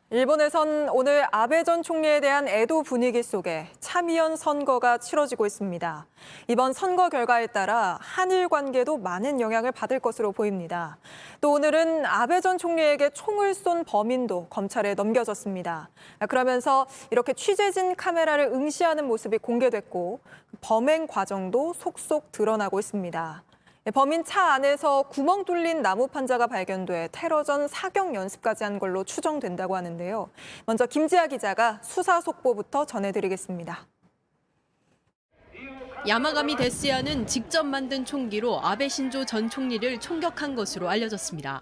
일본에선 오늘 아베 전 총리에 대한 애도 분위기 속에 참의원 선거가 치러지고 있습니다. 이번 선거 결과에 따라 한일 관계도 많은 영향을 받을 것으로 보입니다. 또 오늘은 아베 전 총리에게 총을 쏜 범인도 검찰에 넘겨졌습니다. 그러면서 이렇게 취재진 카메라를 응시하는 모습이 공개됐고 범행 과정도 속속 드러나고 있습니다. 범인 차 안에서 구멍 뚫린 나무 판자가 발견돼 테러 전 사격 연습까지 한 걸로 추정된다고 하는데요. 먼저 김지아 기자가 수사 속보부터 전해드리겠습니다. 야마가미 데스야는 직접 만든 총기로 아베 신조 전 총리를 총격한 것으로 알려졌습니다.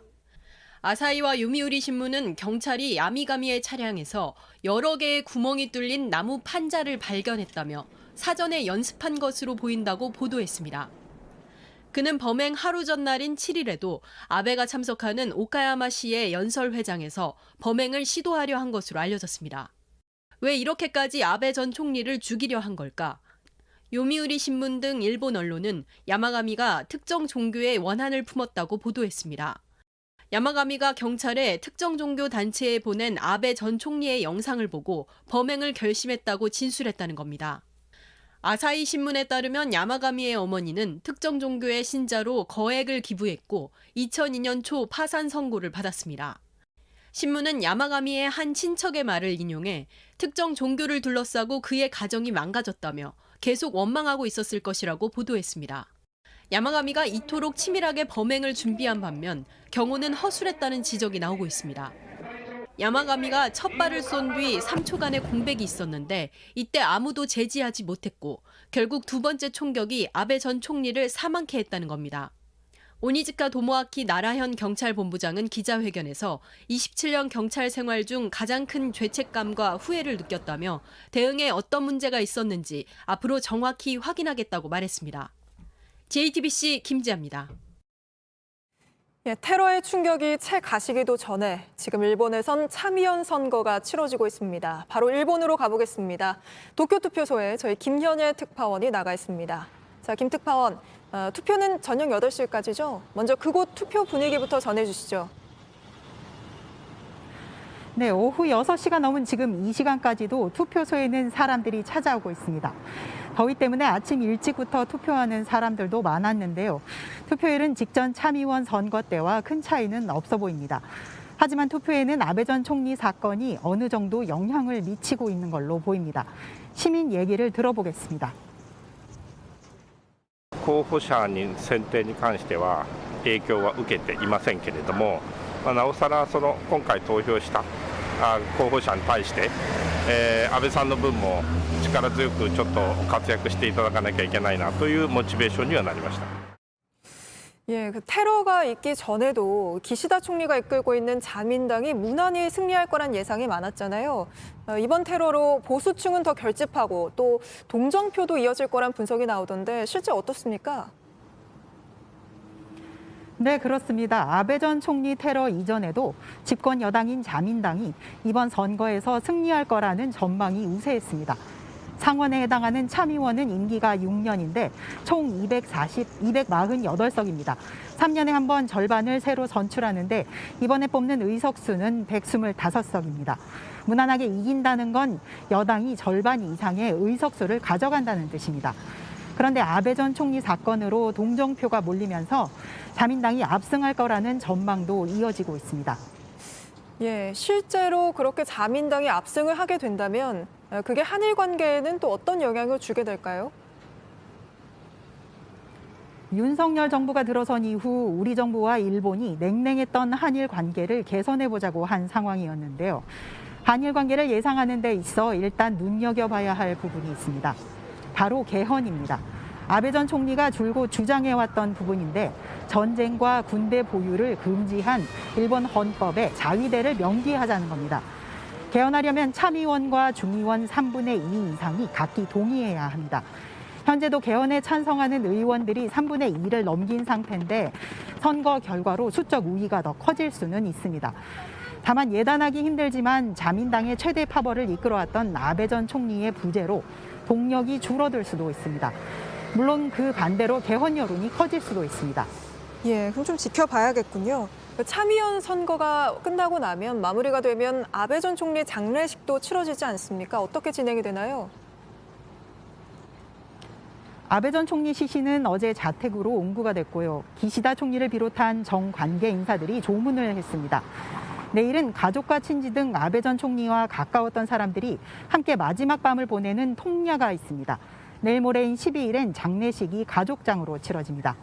아사히와 요미우리 신문은 경찰이 야미가미의 차량에서 여러 개의 구멍이 뚫린 나무 판자를 발견했다며 사전에 연습한 것으로 보인다고 보도했습니다. 그는 범행 하루 전날인 7일에도 아베가 참석하는 오카야마시의 연설회장에서 범행을 시도하려 한 것으로 알려졌습니다. 왜 이렇게까지 아베 전 총리를 죽이려 한 걸까? 요미우리 신문 등 일본 언론은 야마가미가 특정 종교에 원한을 품었다고 보도했습니다. 야마가미가 경찰에 특정 종교 단체에 보낸 아베 전 총리의 영상을 보고 범행을 결심했다고 진술했다는 겁니다. 아사히 신문에 따르면 야마가미의 어머니는 특정 종교의 신자로 거액을 기부했고 2002년 초 파산 선고를 받았습니다. 신문은 야마가미의 한 친척의 말을 인용해 특정 종교를 둘러싸고 그의 가정이 망가졌다며 계속 원망하고 있었을 것이라고 보도했습니다. 야마가미가 이토록 치밀하게 범행을 준비한 반면 경호는 허술했다는 지적이 나오고 있습니다. 야마가미가 첫 발을 쏜 뒤 3초간의 공백이 있었는데 이때 아무도 제지하지 못했고 결국 두 번째 총격이 아베 전 총리를 사망케 했다는 겁니다. 오니즈카 도모아키 나라현 경찰본부장은 기자회견에서 27년 경찰 생활 중 가장 큰 죄책감과 후회를 느꼈다며 대응에 어떤 문제가 있었는지 앞으로 정확히 확인하겠다고 말했습니다. JTBC 김지아입니다. 테러의 충격이 채 가시기도 전에 지금 일본에선 참의원 선거가 치러지고 있습니다. 바로 일본으로 가보겠습니다. 도쿄 투표소에 저희 김현예 특파원이 나가 있습니다. 자, 김 특파원, 투표는 저녁 8시까지죠? 먼저 그곳 투표 분위기부터 전해주시죠. 네, 오후 6시가 넘은 지금 이 시간까지도 투표소에는 사람들이 찾아오고 있습니다. 더위 때문에 아침 일찍부터 투표하는 사람들도 많았는데요. 투표율은 직전 참의원 선거 때와 큰 차이는 없어 보입니다. 하지만 투표에는 아베 전 총리 사건이 어느 정도 영향을 미치고 있는 걸로 보입니다. 시민 얘기를 들어보겠습니다. 候補者に選定に関しては影響は受けていませんけれども、なおさら今回投票した候補者に対して、安倍さんの分も力強くちょっと活躍していただかなきゃいけないなというモチベーションにはなりました。 그 테러가 있기 전에도 기시다 총리가 이끌고 있는 자민당이 무난히 승리할 거란 예상이 많았잖아요. 이번 테러로 보수층은 더 결집하고 또 동정표도 이어질 거란 분석이 나오던데 실제 어떻습니까? 네, 그렇습니다. 아베 전 총리 테러 이전에도 집권 여당인 자민당이 이번 선거에서 승리할 거라는 전망이 우세했습니다. 상원에 해당하는 참의원은 임기가 6년인데 총 248석입니다. 3년에 한 번 절반을 새로 선출하는데 이번에 뽑는 의석수는 125석입니다. 무난하게 이긴다는 건 여당이 절반 이상의 의석수를 가져간다는 뜻입니다. 그런데 아베 전 총리 사건으로 동정표가 몰리면서 자민당이 압승할 거라는 전망도 이어지고 있습니다. 실제로 그렇게 자민당이 압승을 하게 된다면 그게 한일 관계에는 또 어떤 영향을 주게 될까요? 윤석열 정부가 들어선 이후 우리 정부와 일본이 냉랭했던 한일 관계를 개선해보자고 한 상황이었는데요. 한일 관계를 예상하는 데 있어 일단 눈여겨봐야 할 부분이 있습니다. 바로 개헌입니다. 아베 전 총리가 줄곧 주장해왔던 부분인데 전쟁과 군대 보유를 금지한 일본 헌법에 자위대를 명기하자는 겁니다. 개헌하려면 참의원과 중의원 3분의 2 이상이 각기 동의해야 합니다. 현재도 개헌에 찬성하는 의원들이 3분의 2를 넘긴 상태인데 선거 결과로 수적 우위가 더 커질 수는 있습니다. 다만 예단하기 힘들지만 자민당의 최대 파벌을 이끌어왔던 아베 전 총리의 부재로 동력이 줄어들 수도 있습니다. 물론 그 반대로 개헌 여론이 커질 수도 있습니다. 그럼 좀 지켜봐야겠군요. 참의원 선거가 끝나고 나면 마무리가 되면 아베 전 총리 장례식도 치러지지 않습니까? 어떻게 진행이 되나요? 아베 전 총리 시신은 어제 자택으로 옹구가 됐고요. 기시다 총리를 비롯한 정관계 인사들이 조문을 했습니다. 내일은 가족과 친지 등 아베 전 총리와 가까웠던 사람들이 함께 마지막 밤을 보내는 통야가 있습니다. 내일 모레인 12일엔 장례식이 가족장으로 치러집니다.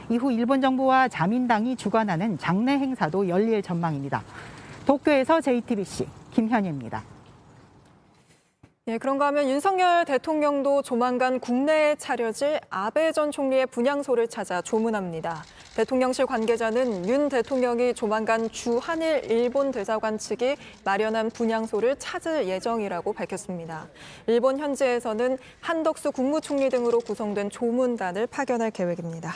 이후 일본 정부와 자민당이 주관하는 장례 행사도 열릴 전망입니다. 도쿄에서 JTBC 김현희입니다. 예, 그런가 하면 윤석열 대통령도 조만간 국내에 차려질 아베 전 총리의 분향소를 찾아 조문합니다. 대통령실 관계자는 윤 대통령이 조만간 주한일 일본 대사관 측이 마련한 분향소를 찾을 예정이라고 밝혔습니다. 일본 현지에서는 한덕수 국무총리 등으로 구성된 조문단을 파견할 계획입니다.